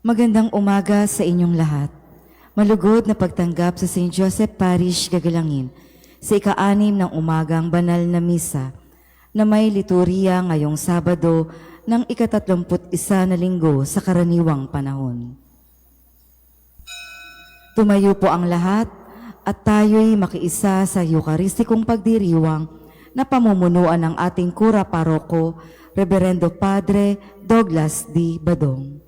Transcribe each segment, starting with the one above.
Magandang umaga sa inyong lahat. Malugod na pagtanggap sa St. Joseph Parish, Gagalangin sa ika-6 ng umagang banal na misa na may liturya ngayong Sabado ng ika-31 na linggo sa karaniwang panahon. Tumayo po ang lahat at tayo'y makiisa sa Eucharistikong pagdiriwang na pamumunuan ng ating Kura Paroko, Reverendo Padre Douglas D. Badong.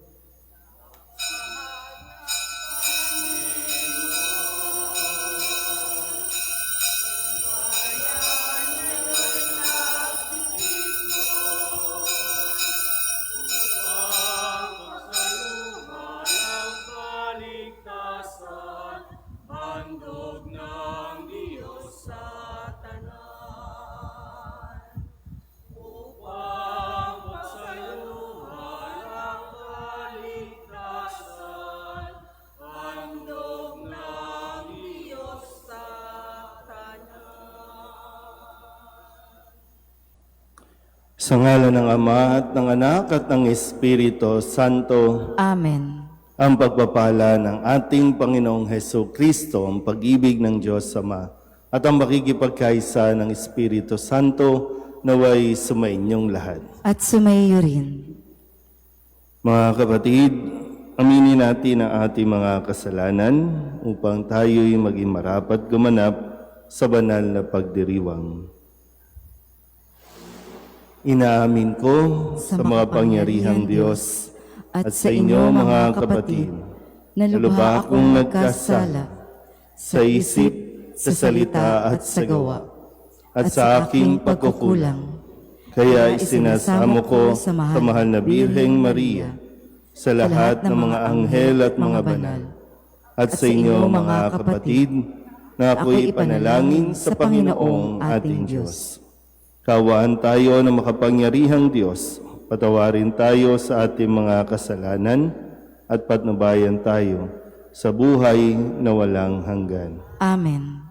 Sa ngalan ng Ama at ng Anak at ng Espiritu Santo. Amen. Ang pagpapala ng ating Panginoong Hesus Kristo, ang pag-ibig ng Diyos Ama, at ang makikipagkaisa ng Espiritu Santo naway sumainyong lahat. At sumaiyo rin. Mga kapatid, aminin natin ang ating mga kasalanan upang tayo'y maging marapat gumanap sa banal na pagdiriwang. Inaamin ko sa mga pangyarihang Diyos at sa inyo mga kapatid na lubha akong nagkasala sa isip, sa salita at sa gawa at sa aking pagkukulang. Kaya isinasamo ko sa mahal na Birheng Maria, sa lahat ng mga anghel at mga banal, at sa inyo mga kapatid na ako'y ipanalangin sa Panginoong ating Diyos. Kaawaan tayo ng makapangyarihang Diyos, patawarin tayo sa ating mga kasalanan at patnubayan tayo sa buhay na walang hanggan. Amen.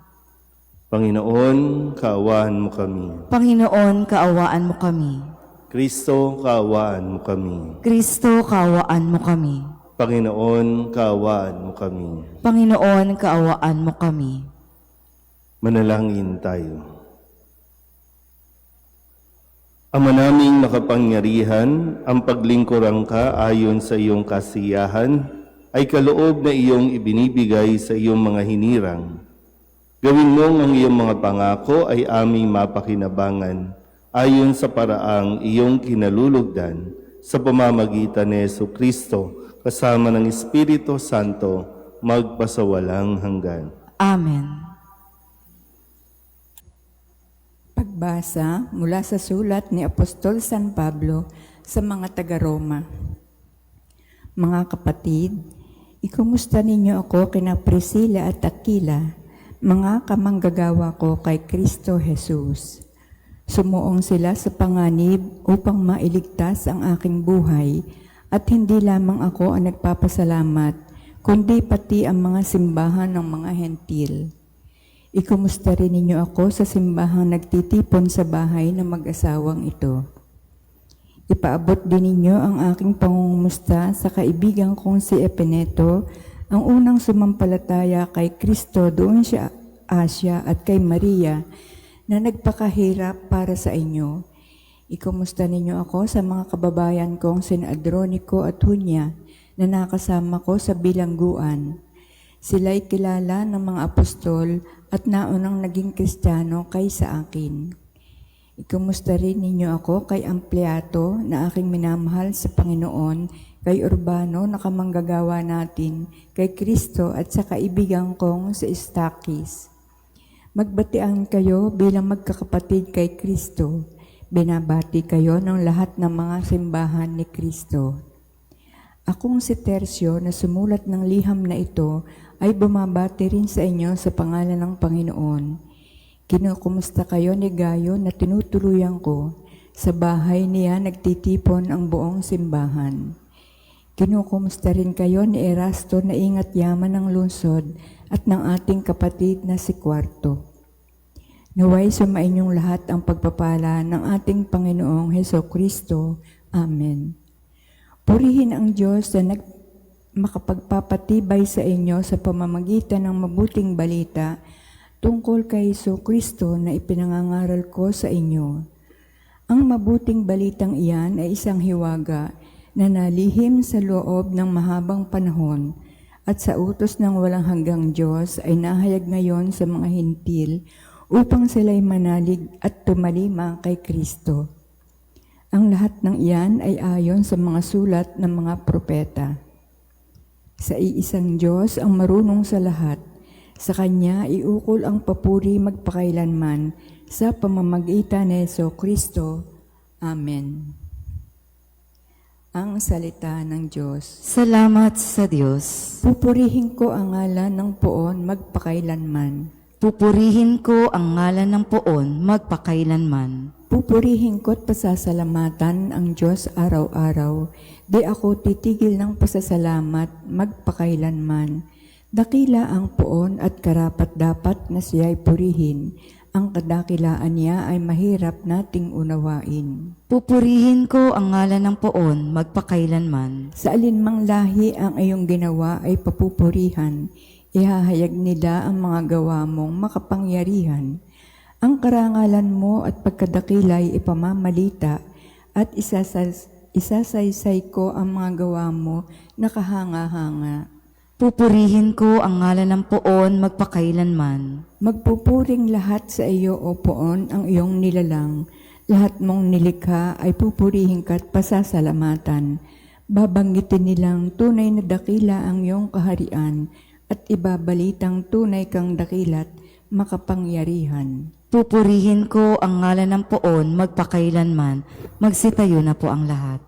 Panginoon, kaawaan mo kami. Panginoon, kaawaan mo kami. Kristo, kaawaan mo kami. Kristo, kaawaan mo kami. Panginoon, kaawaan mo kami. Panginoon, kaawaan mo kami. Manalangin tayo. Ama naming makapangyarihan, ang paglingkurang ka ayon sa iyong kasiyahan ay kaloob na iyong ibinibigay sa iyong mga hinirang. Gawin mong ang iyong mga pangako ay aming mapakinabangan ayon sa paraang iyong kinalulugdan sa pamamagitan ni Jesucristo kasama ng Espiritu Santo magpasawalang hanggan. Amen. Pagbasa mula sa sulat ni Apostol San Pablo sa mga taga-Roma. Mga kapatid, ikumusta ninyo ako kina Priscilla at Aquila, mga kamanggagawa ko kay Kristo Jesus. Sumuong sila sa panganib upang mailigtas ang aking buhay, at hindi lamang ako ang nagpapasalamat, kundi pati ang mga simbahan ng mga hentil. Ikumusta rin ninyo ako sa simbahang nagtitipon sa bahay ng mag-asawang ito. Ipaabot din ninyo ang aking pangungumusta sa kaibigan kong si Epeneto, ang unang sumampalataya kay Kristo doon sa Asia, at kay Maria na nagpakahirap para sa inyo. Ikumusta ninyo ako sa mga kababayan kong sina Adronico at Junia na nakasama ko sa bilangguan. Sila'y kilala ng mga apostol at naunang naging Kristiyano kaysa akin. Ikumusta rin ninyo ako kay Ampliato na aking minamahal sa Panginoon, kay Urbano na kamanggagawa natin, kay Kristo at sa kaibigan kong sa Stakis. Magbatian kayo bilang magkakapatid kay Kristo. Binabati kayo ng lahat ng mga simbahan ni Kristo. Akong si Tercio na sumulat ng liham na ito ay bumabati rin sa inyo sa pangalan ng Panginoon. Kinukumusta kayo ni Gayo na tinutuluyan ko. Sa bahay niya nagtitipon ang buong simbahan. Kinukumusta rin kayo ni Erasto na ingat yaman ng lungsod at ng ating kapatid na si Cuarto. Naway sumainyong lahat ang pagpapala ng ating Panginoong Hesus Kristo. Amen. Purihin ang Diyos na makapagpapatibay sa inyo sa pamamagitan ng mabuting balita tungkol kay Kristo na ipinangangaral ko sa inyo. Ang mabuting balitang iyan ay isang hiwaga na nalihim sa loob ng mahabang panahon at sa utos ng walang hanggang Diyos ay nahayag ngayon sa mga hintil upang sila'y manalig at tumalima kay Kristo. Ang lahat ng iyan ay ayon sa mga sulat ng mga propeta. Sa iisang Diyos ang marunong sa lahat, sa Kanya iukol ang papuri magpakailanman sa pamamagitan ni Kristo. Amen. Ang salita ng Diyos. Salamat sa Diyos. Pupurihin ko ang ngalan ng Poon magpakailanman. Pupurihin ko ang ngalan ng Poon magpakailanman. Pupurihin ko't pasasalamatan ang Diyos araw-araw. Di ako titigil ng pasasalamat magpakailanman. Dakila ang Poon at karapat-dapat na siya'y purihin. Ang kadakilaan niya ay mahirap nating unawain. Pupurihin ko ang ngalan ng Poon magpakailanman. Sa alinmang lahi ang iyong ginawa ay papupurihan. Ihahayag nila ang mga gawa mong makapangyarihan. Ang karangalan mo at pagkadakilay ipamamalita at isasaysay ko ang mga gawa mo na kahanga-hanga. Pupurihin ko ang ngalan ng Poon magpakailanman. Magpupuring lahat sa iyo, O Poon, ang iyong nilalang. Lahat mong nilikha ay pupurihin ka't pasasalamatan. Babanggitin nilang tunay na dakila ang iyong kaharian at ibabalitang tunay kang dakilat makapangyarihan. Pupurihin ko ang ngalan ng Poon magpakailanman. Magsitayo na po ang lahat.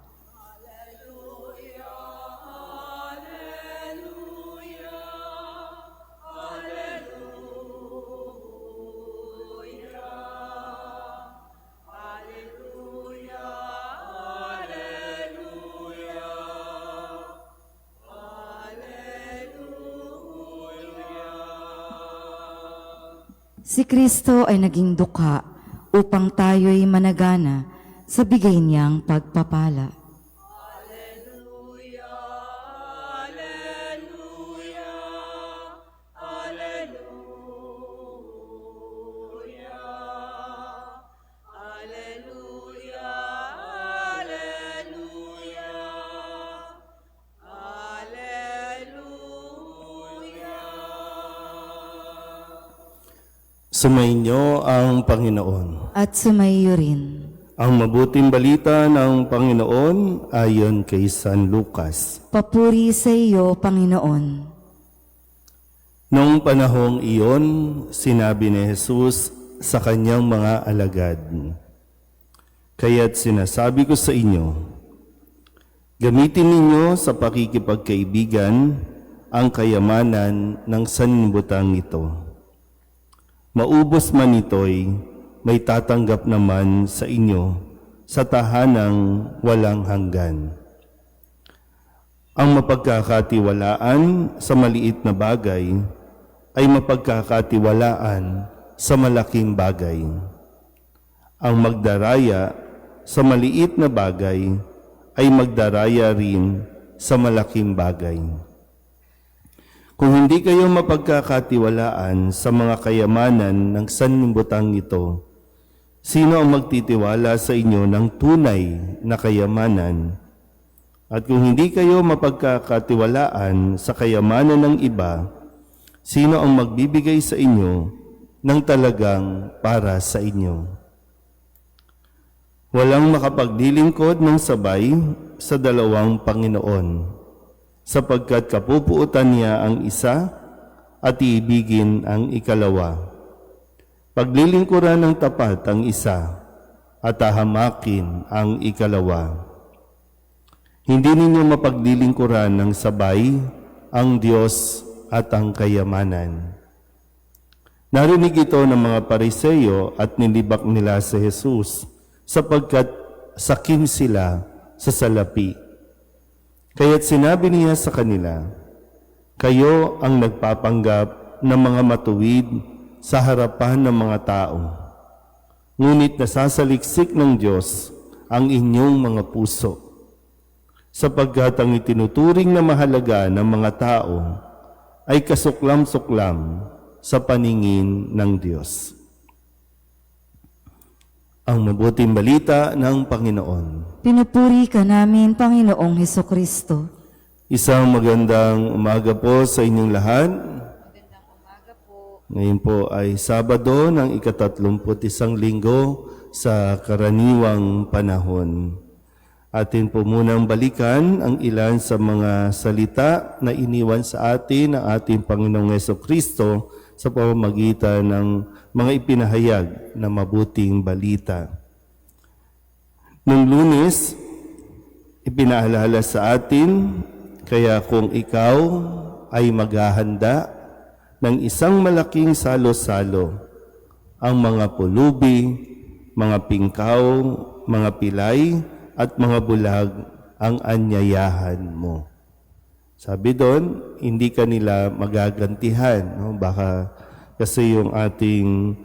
Si Kristo ay naging dukha upang tayo'y managana sa bigay niyang pagpapala. Sumainyo ang Panginoon. At sumaiyo rin. Ang mabuting balita ng Panginoon ayon kay San Lucas. Papuri sa iyo, Panginoon. Noong panahong iyon, sinabi ni Jesus sa kanyang mga alagad, "Kaya't sinasabi ko sa inyo, gamitin ninyo sa pakikipagkaibigan ang kayamanan ng sanlibutan ito. Maubos man ito'y may tatanggap naman sa inyo sa tahanang walang hanggan. Ang mapagkakatiwalaan sa maliit na bagay ay mapagkakatiwalaan sa malaking bagay. Ang magdaraya sa maliit na bagay ay magdaraya rin sa malaking bagay. Kung hindi kayo mapagkakatiwalaan sa mga kayamanan ng sanlibutan ito, sino ang magtitiwala sa inyo ng tunay na kayamanan? At kung hindi kayo mapagkakatiwalaan sa kayamanan ng iba, sino ang magbibigay sa inyo ng talagang para sa inyo? Walang makapaglilingkod ng sabay sa dalawang Panginoon, sapagkat kapupuutan niya ang isa at iibigin ang ikalawa. Paglilingkuran ng tapat ang isa at hahamakin ang ikalawa. Hindi ninyo mapaglilingkuran ng sabay ang Diyos at ang kayamanan." Narinig ito ng mga Pariseo at nilibak nila si Jesus sapagkat sakim sila sa salapi. Kaya't sinabi niya sa kanila, "Kayo ang nagpapanggap ng mga matuwid sa harapan ng mga tao. Ngunit nasasaliksik ng Diyos ang inyong mga puso. sapagkat ang itinuturing na mahalaga ng mga tao ay kasuklam-suklam sa paningin ng Diyos. Ang mabuting balita ng Panginoon. Pinupuri ka namin, Panginoong Hesukristo. Isang magandang umaga po sa inyong lahat. Ngayon po ay Sabado ng ika-31 linggo sa karaniwang panahon. Atin po munang balikan ang ilan sa mga salita na iniwan sa atin ng ating Panginoong Hesukristo sa pamamagitan ng mga ipinahayag na mabuting balita. Noong Lunes, ipinaalala sa atin, kaya kung ikaw ay maghahanda ng isang malaking salo-salo, ang mga pulubi, mga pingkaw, mga pilay, at mga bulag ang anyayahan mo. Sabi doon, hindi ka nila magagantihan. No? Baka kasi yung ating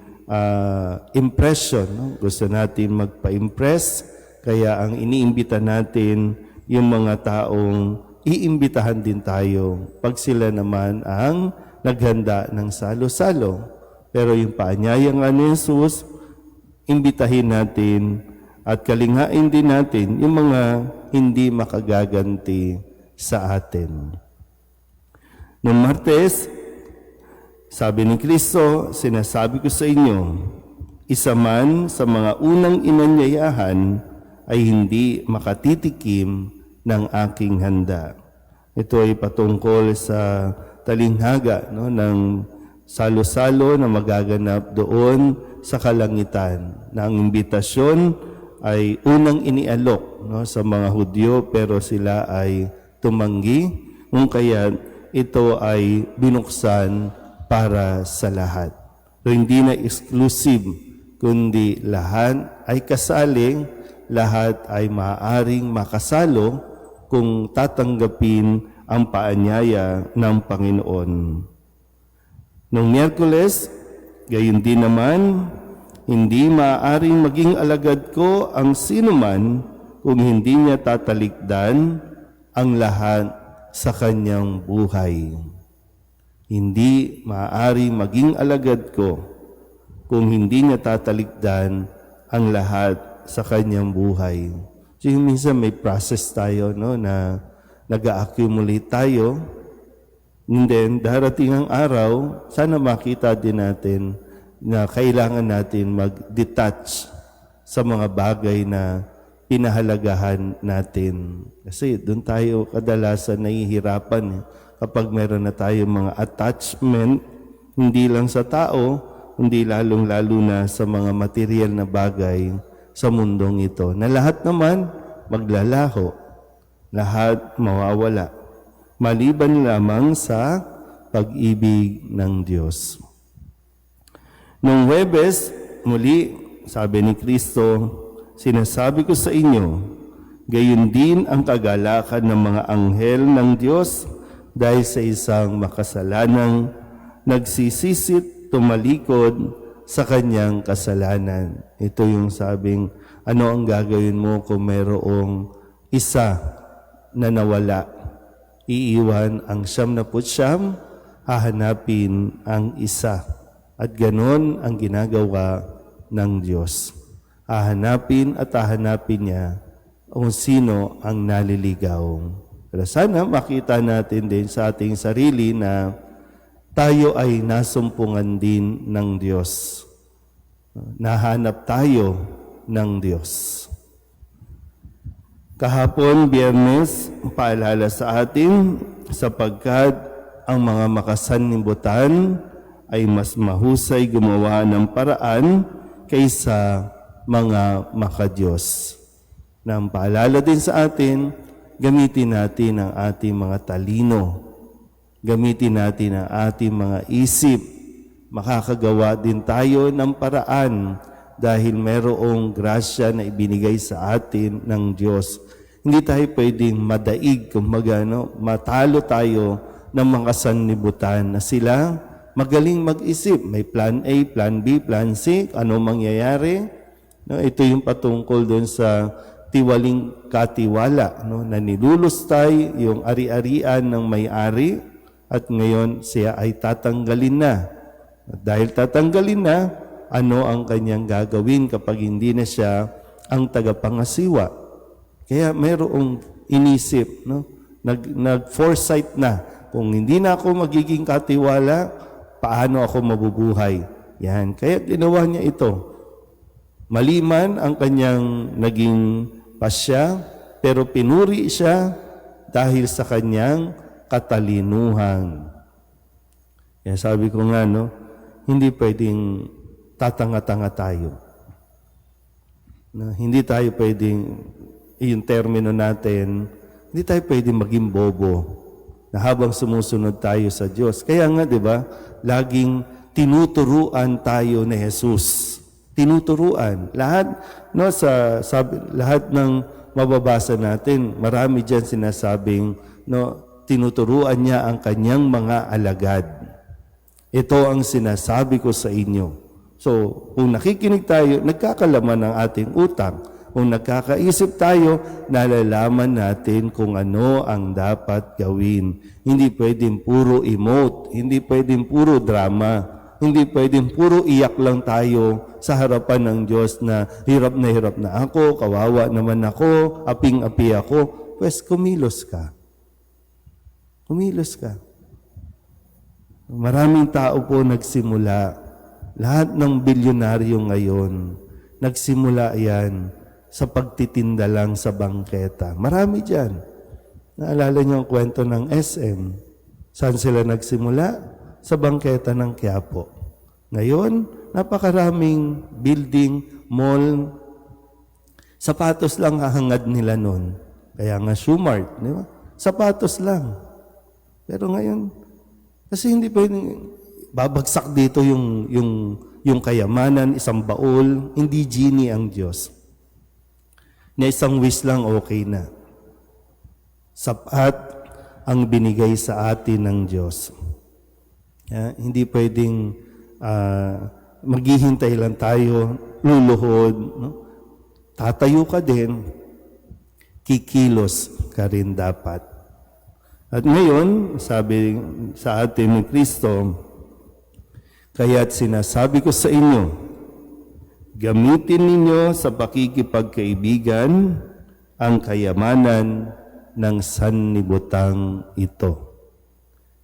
impression, no? Gusto natin magpa-impress, kaya ang iniimbita natin yung mga taong iimbitahan din tayo pag sila naman ang naghanda ng salo-salo. Pero yung paanyaya nga ni Jesus, imbitahin natin at kalinghain din natin yung mga hindi makagaganti sa atin. Noong Martes, sabi ni Kristo, sinasabi ko sa inyo, isa man sa mga unang inanyayahan ay hindi makatitikim ng aking handa. Ito ay patungkol sa talinghaga, no, ng salo-salo na magaganap doon sa kalangitan, na ang imbitasyon ay unang inialok, no, sa mga Hudyo, pero sila ay tumanggi, kung kaya ito ay binuksan para sa lahat. So, hindi na exclusive, kundi lahat ay kasali, lahat ay maaaring makasalo kung tatanggapin ang paanyaya ng Panginoon. Noong Miyerkules, gayon din naman, hindi maaaring maging alagad ko ang sinuman kung hindi niya tatalikdan ang lahat sa kanyang buhay. Hindi maaaring maging alagad ko kung hindi niya tatalikdan ang lahat sa kanyang buhay. So minsan may process tayo, no, na nag-accumulate tayo, and then darating ang araw, sana makita din natin na kailangan natin mag-detach sa mga bagay na pinahalagahan natin. Kasi doon tayo kadalasan nahihirapan kapag meron na tayo mga attachment, hindi lang sa tao, hindi lalong-lalo na sa mga material na bagay sa mundong ito, na lahat naman maglalaho, lahat mawawala, maliban lamang sa pag-ibig ng Diyos. Noong Huwebes, muli, sabi ni Kristo, sinasabi ko sa inyo, gayon din ang kagalakan ng mga anghel ng Diyos dahil sa isang makasalanang nagsisisit tumalikod sa kanyang kasalanan. Ito yung sabing, ano ang gagawin mo kung mayroong isa na nawala? Iiwan ang 99, hahanapin ang isa. At ganon ang ginagawa ng Diyos. Hahanapin at hahanapin niya kung sino ang naliligaw. Pero sana makita natin din sa ating sarili na tayo ay nasumpungan din ng Diyos. Nahanap tayo ng Diyos. Kahapon, Biyernes, paalala sa atin, sapagkat ang mga makasanibutan ay mas mahusay gumawa ng paraan kaysa mga makadiyos. Nang paalala din sa atin, gamitin natin ang ating mga talino. Gamitin natin ang ating mga isip. Makakagawa din tayo ng paraan dahil mayroong grasya na ibinigay sa atin ng Diyos. Hindi tayo pwedeng madaig, kumbaga, no? Matalo tayo ng mga sanlibutan na sila magaling mag-isip. May plan A, plan B, plan C, ano mangyayari. No, ito yung patungkol doon sa tiwaling katiwala, no? Na nilulustay yung ari-arian ng may-ari at ngayon siya ay tatanggalin na. At dahil tatanggalin na, ano ang kanyang gagawin kapag hindi na siya ang tagapangasiwa? Kaya mayroong inisip, no? Nag-foresight na. Kung hindi na ako magiging katiwala, paano ako mabubuhay? Yan. Kaya ginawa niya ito. Mali man ang kanyang naging pasya, pero pinuri siya dahil sa kanyang katalinuhan. Kaya sabi ko nga, no, hindi pwedeng tatanga-tanga tayo. No, hindi tayo pwedeng, yung termino natin, hindi tayo pwedeng maging bobo na habang sumusunod tayo sa Diyos. Kaya nga, di ba, laging tinuturuan tayo ni Jesus. Tinuturuan. Lahat, no, lahat ng mababasa natin, marami diyan sinasabing, no, tinuturuan niya ang kanyang mga alagad. Ito ang sinasabi ko sa inyo. So, kung nakikinig tayo, nagkakalaman ng ating utang. Kung nagkakaisip tayo, nalalaman natin kung ano ang dapat gawin. Hindi pwedeng puro emote, hindi pwedeng puro drama, hindi pwedeng puro iyak lang tayo sa harapan ng Diyos na hirap na ako, kawawa naman ako, aping-api ako. Pues kumilos ka. Kumilos ka. Maraming tao po nagsimula. Lahat ng bilyonaryo ngayon, nagsimula yan sa pagtitinda lang sa bangketa. Marami dyan. Naalala niyo ang kwento ng SM. Saan sila nagsimula? Sa bangketa ng Quiapo. Ngayon, napakaraming building, mall, sapatos lang hahangad nila nun. Kaya nga Shoe Mart, di ba? Sapatos lang. Pero ngayon, kasi hindi pwedeng babagsak dito yung kayamanan, isang baul, hindi genie ang Diyos. Na isang wish lang okay na. Sapat ang binigay sa atin ng Diyos. Hindi pwedeng maghihintay lang tayo, luluhod. No? Tatayo ka din, kikilos ka rin dapat. At ngayon, sabi sa atin ni Kristo, kaya't sinasabi ko sa inyo, gamitin ninyo sa pakikipagkaibigan ang kayamanan ng sanlibutan ito.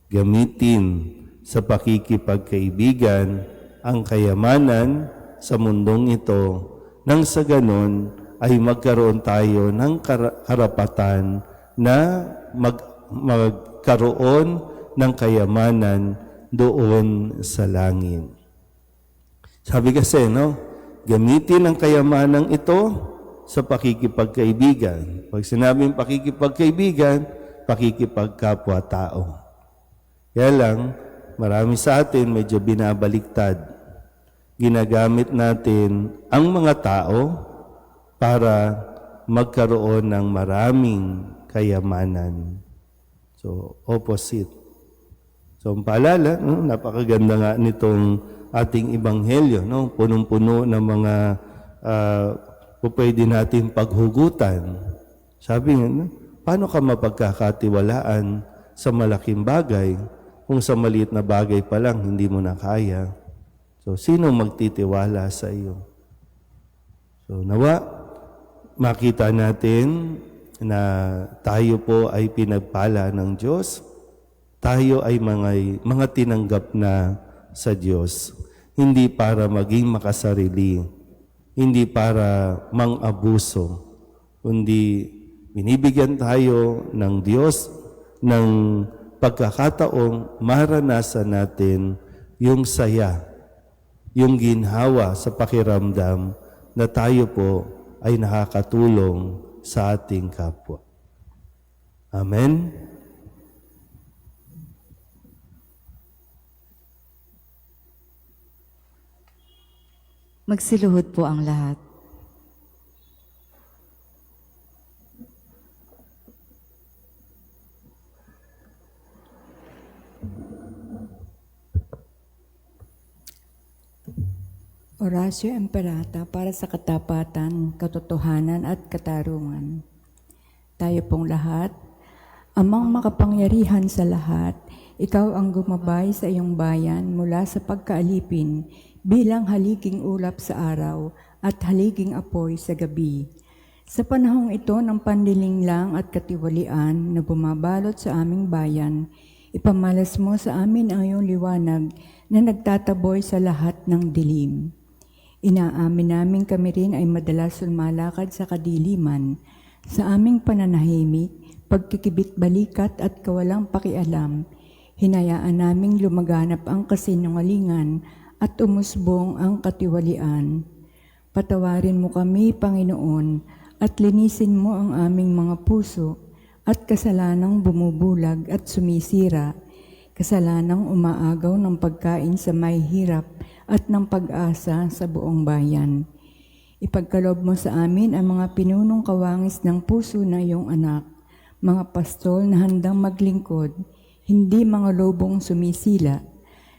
Gamitin sa pakikipagkaibigan ang kayamanan sa mundong ito nang sa ganon ay magkaroon tayo ng karapatan na magkaroon ng kayamanan doon sa langit. Sabi kasi, no? Gamitin ang kayamanang ito sa pakikipagkaibigan. Pag sinabing pakikipagkaibigan, pakikipagkapwa-tao. Kaya lang, marami sa atin medyo binabaliktad. Ginagamit natin ang mga tao para magkaroon ng maraming kayamanan. So, opposite. So, ang paalala, no, napakaganda nga nitong ating ebanghelyo, no? Punong-puno ng mga pwede natin paghugutan. Sabi nga, no? Paano ka mapagkakatiwalaan sa malaking bagay kung sa maliit na bagay pa lang hindi mo na kaya? So, sino magtitiwala sa iyo? So, nawa, makita natin na tayo po ay pinagpala ng Diyos. Tayo ay mga tinanggap na sa Diyos. Hindi para maging makasarili, hindi para mang-abuso, kundi binibigyan tayo ng Diyos ng pagkakataong maranasan natin yung saya, yung ginhawa sa pakiramdam na tayo po ay nakakatulong sa ating kapwa. Amen? Magsiluhod po ang lahat. Oratio Imperata para sa katapatan, katotohanan at katarungan. Tayo pong lahat, Amang makapangyarihan sa lahat, ikaw ang gumabay sa iyong bayan mula sa pagkaalipin bilang haliging ulap sa araw at haliging apoy sa gabi. Sa panahong ito ng panlilinglang at katiwalian na bumabalot sa aming bayan, ipamalas mo sa amin ang iyong liwanag na nagtataboy sa lahat ng dilim. Inaamin namin kami rin ay madalas lumalakad sa kadiliman, sa aming pananahimik, pagkikibit balikat at kawalang pakialam. Hinayaan naming lumaganap ang kasinungalingan at umusbong ang katiwalian. Patawarin mo kami, Panginoon, at linisin mo ang aming mga puso at kasalanang bumubulag at sumisira, kasalanang umaagaw ng pagkain sa may hirap at ng pag-asa sa buong bayan. Ipagkaloob mo sa amin ang mga pinunong kawangis ng puso na iyong anak, mga pastol na handang maglingkod, hindi mga lobong sumisila.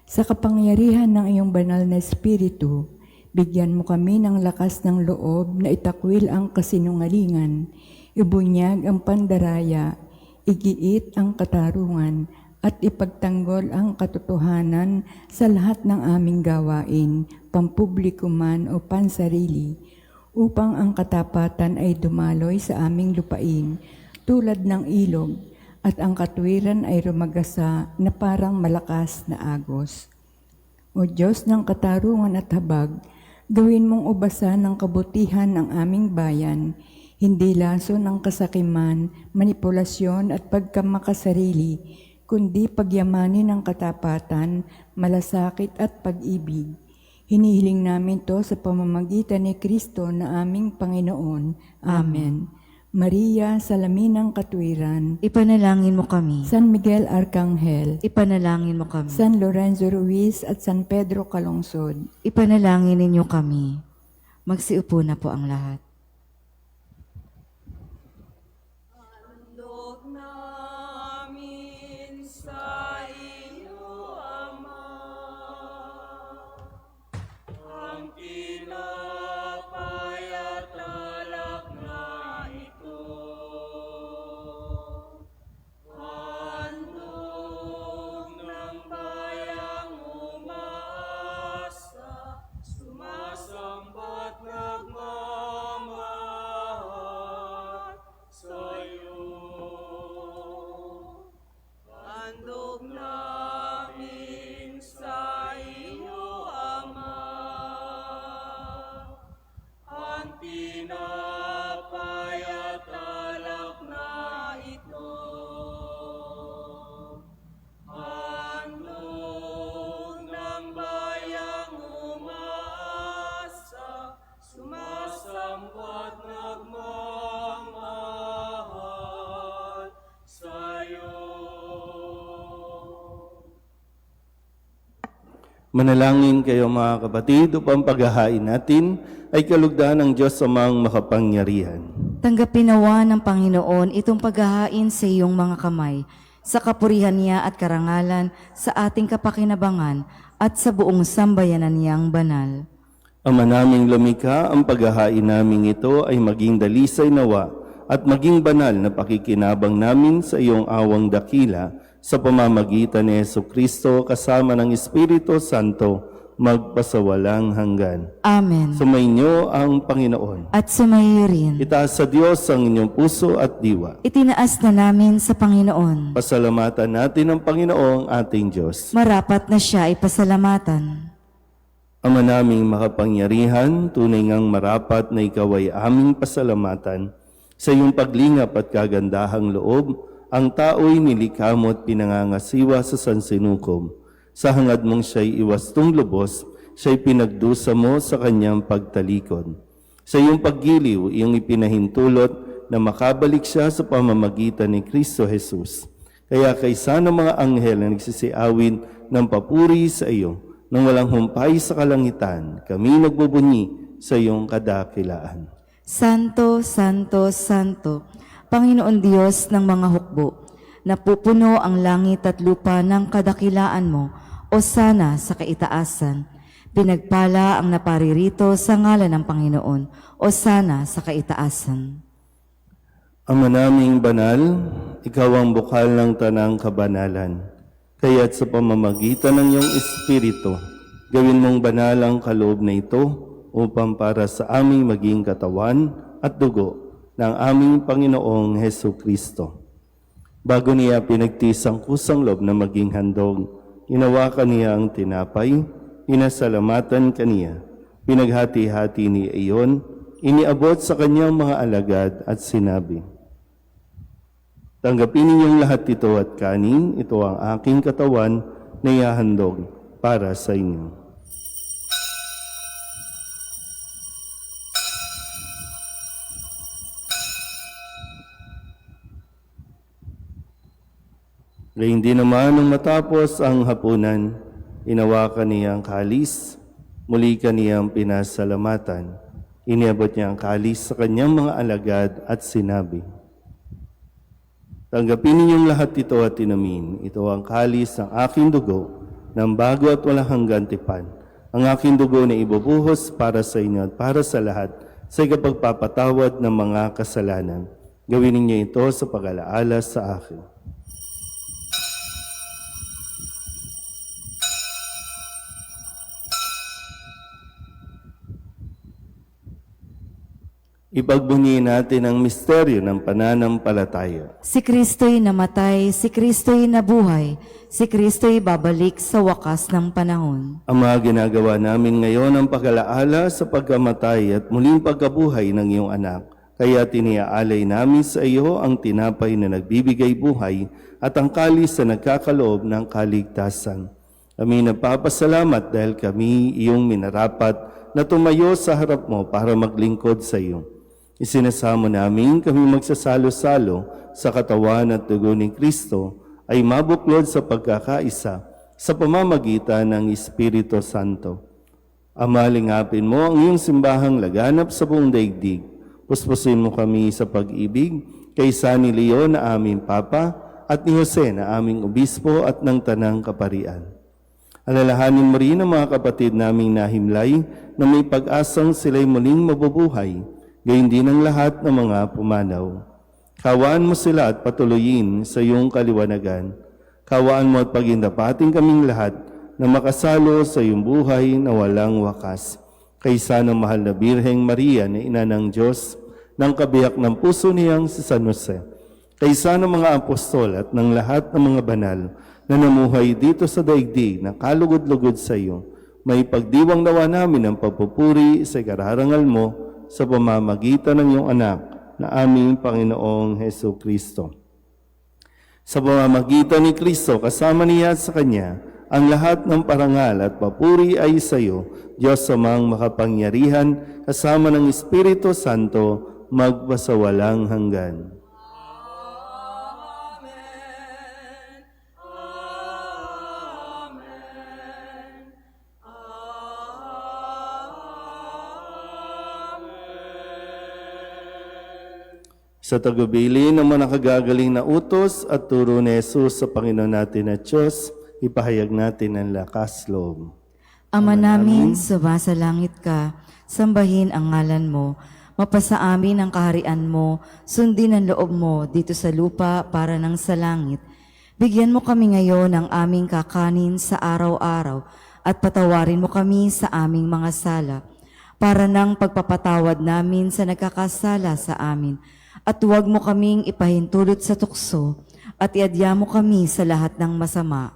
Sa kapangyarihan ng iyong banal na espiritu, bigyan mo kami ng lakas ng loob na itakwil ang kasinungalingan, ibunyag ang pandaraya, igiit ang katarungan, at ipagtanggol ang katotohanan sa lahat ng aming gawain, pampubliko man o pansarili, upang ang katapatan ay dumaloy sa aming lupain, tulad ng ilog, at ang katwiran ay rumagasa na parang malakas na agos. O Diyos ng katarungan at habag, gawin mong ubasan ng kabutihan ng aming bayan, hindi laso ng kasakiman, manipulasyon at pagkamakasarili, kundi pagyamanin ng katapatan, malasakit at pag-ibig. Hinihiling namin to sa pamamagitan ni Kristo na aming Panginoon. Amen. Maria, salamin ng katwiran, Ipanalangin mo kami. San Miguel Arcangel, Ipanalangin mo kami. San Lorenzo Ruiz at San Pedro Calungsod, Ipanalangin ninyo kami. Magsiupo na po ang lahat. Manalangin kayo mga kapatid upang paghahain natin ay kalugdan ng Diyos Amang makapangyarihan. Tanggapin nawa ng Panginoon itong paghahain sa iyong mga kamay, sa kapurihan niya at karangalan, sa ating kapakinabangan at sa buong sambayanan niyang banal. Ama naming lumikha, ang paghahain naming ito ay maging dalisay nawa at maging banal na pakikinabang namin sa iyong awang dakila sa pamamagitan ni Jesucristo kasama ng Espiritu Santo magpasawalang hanggan. Amen. Sumainyo ang Panginoon. At sumaiyo rin. Itaas sa Diyos ang inyong puso at diwa. Itinaas na namin sa Panginoon. Pasalamatan natin ang Panginoong ating Diyos. Marapat na siya ay pasalamatan. Ama naming makapangyarihan, tunay ngang marapat na ikaw ay aming pasalamatan. Sa iyong paglingap at kagandahang loob, ang tao'y nilikha mo at pinangangasiwa sa sansinukom. Sa hangad mong siya'y iwastong lubos, siya'y pinagdusa mo sa kanyang pagtalikod. Sa iyong paggiliw, iyong ipinahintulot na makabalik siya sa pamamagitan ni Kristo Jesus. Kaya kaysa ng mga anghel na nagsisiawin ng papuri sa iyo, nang walang humpay sa kalangitan, kami nagbubunyi sa iyong kadakilaan. Santo, Santo, Santo, Panginoon Diyos ng mga hukbo, napupuno ang langit at lupa ng kadakilaan mo, o sana sa kaitaasan. Pinagpala ang naparirito sa ngalan ng Panginoon, o sana sa kaitaasan. Ama naming banal, ikaw ang bukal ng tanang kabanalan. Kaya't sa pamamagitan ng iyong Espiritu, gawin mong banal ang kaloob na ito upang para sa aming maging katawan at dugo ng aming Panginoong Hesu Kristo. Bago niya pinagtiis ang kusang loob na maging handog, inawakan niya ang tinapay, pinasalamatan kaniya, pinaghati-hati niya iyon, iniabot sa kanyang mga alagad at sinabi, "Tanggapin ninyong lahat ito at kanin, ito ang aking katawan na ihahandog para sa inyo." Gayun din naman nung matapos ang hapunan, inawakan niya ang kalis, muli kaniyang pinasalamatan. Iniabot niya ang kalis sa kanyang mga alagad at sinabi, "Tanggapin ninyong lahat ito at inumin. Ito ang kalis ng aking dugo, ng bago at walang hanggang tipan. Ang aking dugo na ibubuhos para sa inyo at para sa lahat sa ikapagpapatawad ng mga kasalanan. Gawin ninyo ito sa pag-alaala sa akin." Ipagbunyi natin ang misteryo ng pananampalataya. Si Kristo'y namatay, si Kristo'y nabuhay, si Kristo'y babalik sa wakas ng panahon. Ama, ginagawa namin ngayon ang pag-alaala sa pagkamatay at muling pagkabuhay ng iyong anak. Kaya tiniaalay namin sa iyo ang tinapay na nagbibigay buhay at ang kalis na nagkakaloob ng kaligtasan. Kami nagpapasalamat dahil kami iyong minarapat na tumayo sa harap mo para maglingkod sa iyo. Isinasamo namin kami magsasalo-salo sa katawan at dugo ni Kristo ay mabuklod sa pagkakaisa sa pamamagitan ng Espiritu Santo. Ama, lingapin mo ang iyong simbahang laganap sa buong daigdig. Puspusin mo kami sa pag-ibig kay San Leo na aming Papa at ni Jose na aming Obispo at ng Tanang Kaparian. Alalahanin mo rin ang mga kapatid naming nahimlay na may pag-asang sila'y muling mabubuhay, gayon din ang lahat ng mga pumanaw. Kawaan mo sila at patuloyin sa iyong kaliwanagan. Kawaan mo at pagindapating kaming lahat na makasalo sa iyong buhay na walang wakas. Kaysa ng mahal na Birheng Maria na ina ng Diyos, ng kabiyak ng puso niyang si San Jose. Kaysa ng mga apostol at ng lahat ng mga banal na namuhay dito sa daigdig na kalugod-lugod sa iyo, may pagdiwang nawa namin ang pagpupuri sa kararangal mo sa pamamagitan ng iyong anak na aming Panginoong Hesu Kristo. Sa pamamagitan ni Kristo, kasama niya at sa Kanya, ang lahat ng parangal at papuri ay sa iyo, Diyos amang makapangyarihan, kasama ng Espiritu Santo, magpasawalang hanggan. Sa tagubilin ng mga nakagagaling na utos at turo ni Jesus sa Panginoon natin at Diyos, ipahayag natin ang lakas loob. Ama namin, sumasalangit ka, sambahin ang ngalan mo, mapasa amin ang kaharian mo, sundin ang loob mo dito sa lupa para nang sa langit. Bigyan mo kami ngayon ng aming kakanin sa araw-araw at patawarin mo kami sa aming mga sala, para nang pagpapatawad namin sa nagkakasala sa amin. At huwag mo kaming ipahintulot sa tukso at iadya mo kami sa lahat ng masama.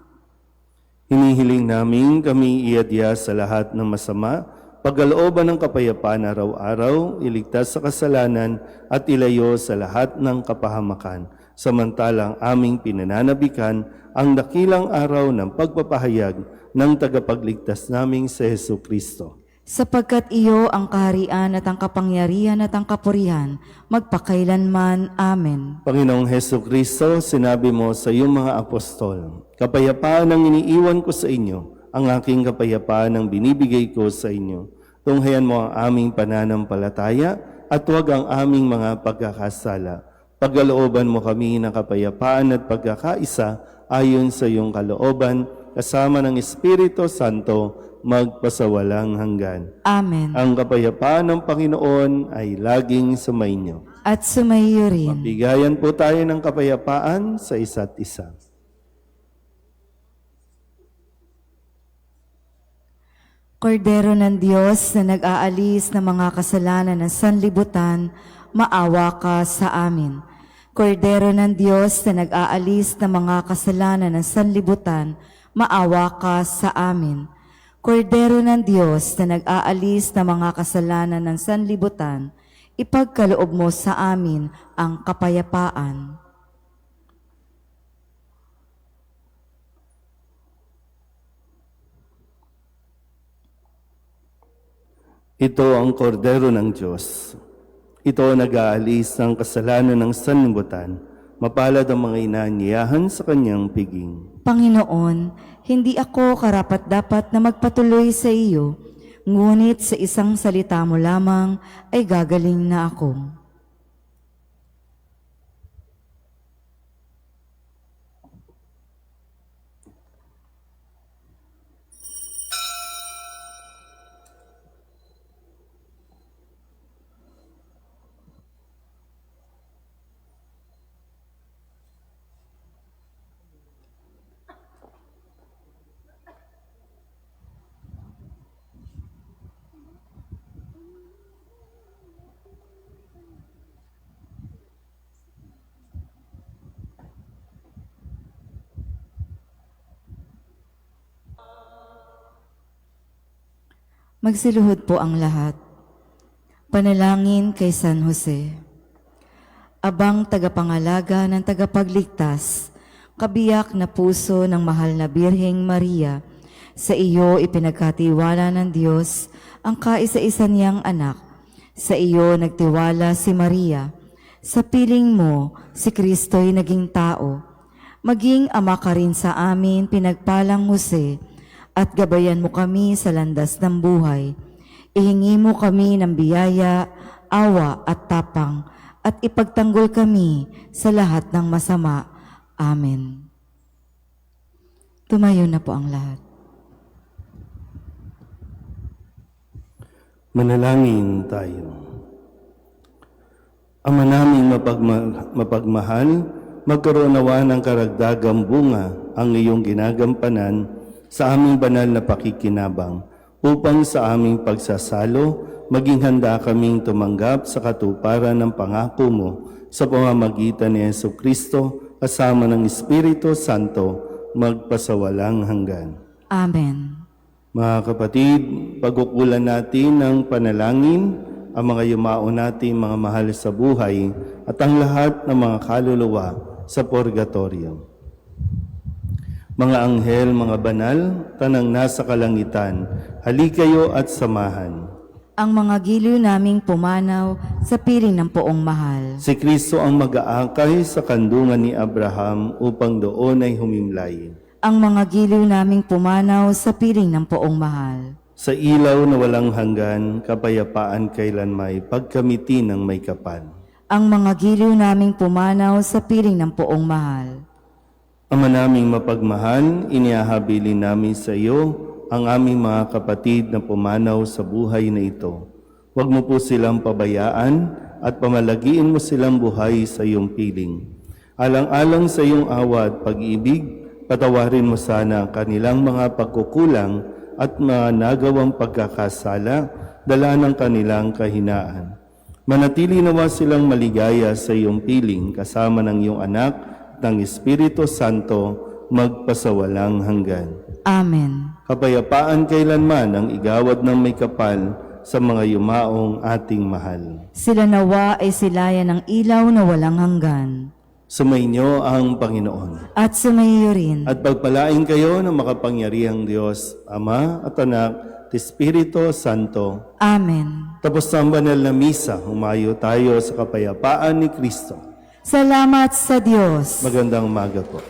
Hinihiling namin kami iadya sa lahat ng masama, pagkalooban ng kapayapaan araw-araw, iligtas sa kasalanan at ilayo sa lahat ng kapahamakan. Samantalang aming pinananabikan ang dakilang araw ng pagpapahayag ng tagapagligtas naming si Hesu Kristo. Sapagkat iyo ang kaharian at ang kapangyarihan at ang kapurihan, magpakailanman. Amen. Panginoong Hesu Kristo, sinabi mo sa iyong mga apostol, "Kapayapaan ang iniiwan ko sa inyo, ang aking kapayapaan ang binibigay ko sa inyo. Tunghayan mo ang aming pananampalataya at huwag ang aming mga pagkakasala. Pagkalooban mo kami ng kapayapaan at pagkakaisa ayon sa iyong kalooban, kasama ng Espiritu Santo, magpasawalang hanggan. Amen. Ang kapayapaan ng Panginoon ay laging sumainyo. At sumaiyo rin. Bigayan po tayo ng kapayapaan sa isa't isa. Kordero ng Diyos na nag-aalis ng mga kasalanan ng sanlibutan, maawa ka sa amin. Kordero ng Diyos na nag-aalis ng mga kasalanan ng sanlibutan, maawa ka sa amin. Kordero ng Diyos na nag-aalis ng mga kasalanan ng sanlibutan, ipagkaloob mo sa amin ang kapayapaan. Ito ang kordero ng Diyos. Ito ang nag-aalis ng kasalanan ng sanlibutan. Mapalad ang mga inaanyayahan sa kanyang piging. Panginoon, hindi ako karapat-dapat na magpatuloy sa iyo, ngunit sa isang salita mo lamang ay gagaling na ako. Magsiluhod po ang lahat. Panalangin kay San Jose. Abang tagapangalaga ng tagapagligtas, kabiyak na puso ng mahal na Birheng Maria, sa iyo ipinagkatiwala ng Diyos ang kaisa-isa niyang anak. Sa iyo nagtiwala si Maria. Sa piling mo, si Kristo'y naging tao. Maging ama ka rin sa amin, pinagpalang Jose, at gabayan mo kami sa landas ng buhay. Ihingi mo kami ng biyaya, awa at tapang, at ipagtanggol kami sa lahat ng masama. Amen. Tumayo na po ang lahat. Manalangin tayo. Ama naming mapagmahal, magkaroon nawa ng karagdagang bunga ang iyong ginagampanan sa aming banal na pakikinabang, upang sa aming pagsasalo, maging handa kaming tumanggap sa katuparan ng pangako mo sa pamamagitan ni Jesucristo kasama ng Espiritu Santo, magpasawalang hanggan. Amen. Mga kapatid, pagkukulan natin ng panalangin ang mga yumao nating mga mahal sa buhay at ang lahat ng mga kaluluwa sa purgatorio. Mga anghel, mga banal, tanang nasa kalangitan, halikayo at samahan. Ang mga giliw naming pumanaw sa piling ng poong mahal. Si Kristo ang mag-aakay sa kandungan ni Abraham upang doon ay humimlay. Ang mga giliw naming pumanaw sa piling ng poong mahal. Sa ilaw na walang hanggan, kapayapaan kailanmay, pagkamiti ng may kapal. Ang mga giliw naming pumanaw sa piling ng poong mahal. Ama naming mapagmahal, iniahabilin namin sa iyo ang aming mga kapatid na pumanaw sa buhay na ito. Huwag mo po silang pabayaan at pamalagiin mo silang buhay sa iyong piling. Alang-alang sa iyong awa at pag-ibig, patawarin mo sana ang kanilang mga pagkukulang at mga nagawang pagkakasala, dala ng kanilang kahinaan. Manatili nawa silang maligaya sa iyong piling kasama ng iyong anak ng Espiritu Santo, magpasawalang hanggan. Amen. Kapayapaan kailanman ang igawad ng may kapal sa mga yumaong ating mahal. Sila nawa ay silayan ng ilaw na walang hanggan. Sumainyo ang Panginoon. At sumaiyo rin. At pagpalain kayo ng makapangyarihang Diyos, Ama at Anak, at Espiritu Santo. Amen. Tapos ang banal na misa, humayo tayo sa kapayapaan ni Kristo. Salamat sa Diyos. Magandang umaga po.